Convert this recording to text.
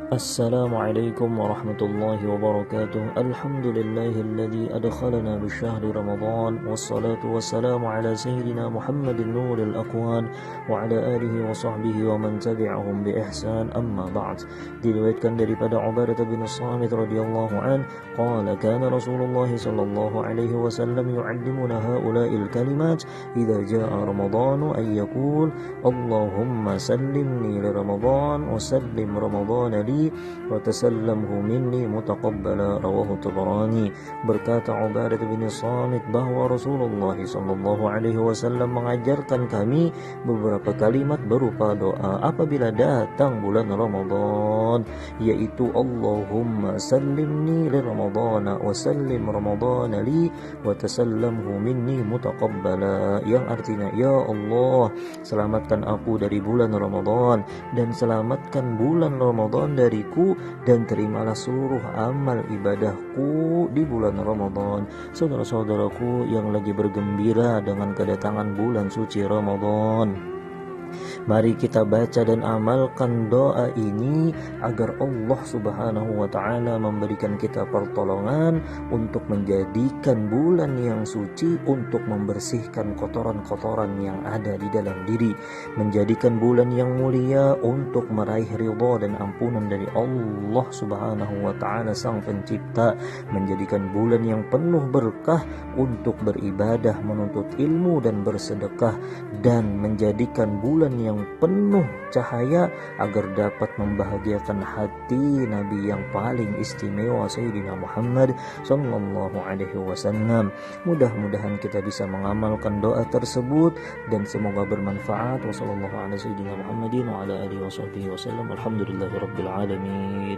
السلام عليكم ورحمة الله وبركاته. الحمد لله الذي أدخلنا بشهر رمضان، والصلاة والسلام على سيدنا محمد نور الأكوان وعلى آله وصحبه ومن تبعهم بإحسان. أما بعد. Diriwayatkan daripada Ubadah bin Samit radhiyallahu an qala kana Rasulullah sallallahu alaihi wasallam yu'allimuna haula'il kalimat idza jaa Ramadan ay yaqul Allahumma sallimni li Ramadan wa sallim Ramadan li wa tasallamhu minni mutaqabbala, rawahu Tabarani. Berkata Ubadah bin Samit bahwa Rasulullah sallallahu alaihi wasallam mengajarkan kami beberapa kalimat berupa doa apabila datang bulan Ramadan, yaitu Allahumma sallimni li Ramadana wa sallim Ramadana li wa tasallamhu minni mutaqabbala, yang artinya ya Allah, selamatkan aku dari bulan Ramadan dan selamatkan bulan Ramadan dariku, dan terimalah seluruh amal ibadahku di bulan Ramadan. Saudara-saudaraku yang lagi bergembira dengan kedatangan bulan suci Ramadan, mari kita baca dan amalkan doa ini agar Allah Subhanahu wa taala memberikan kita pertolongan untuk menjadikan bulan yang suci untuk membersihkan kotoran-kotoran yang ada di dalam diri, menjadikan bulan yang mulia untuk meraih ridha dan ampunan dari Allah Subhanahu wa taala Sang Pencipta, menjadikan bulan yang penuh berkah untuk beribadah, menuntut ilmu dan bersedekah, dan menjadikan bulan yang penuh cahaya agar dapat membahagiakan hati Nabi yang paling istimewa Sayyidina Muhammad sallallahu alaihi wasallam. Mudah-mudahan kita bisa mengamalkan doa tersebut dan semoga bermanfaat. Wassallallahu ala sayyidina Muhammadin wa ala alihi wasallam. Alhamdulillahirabbil alamin.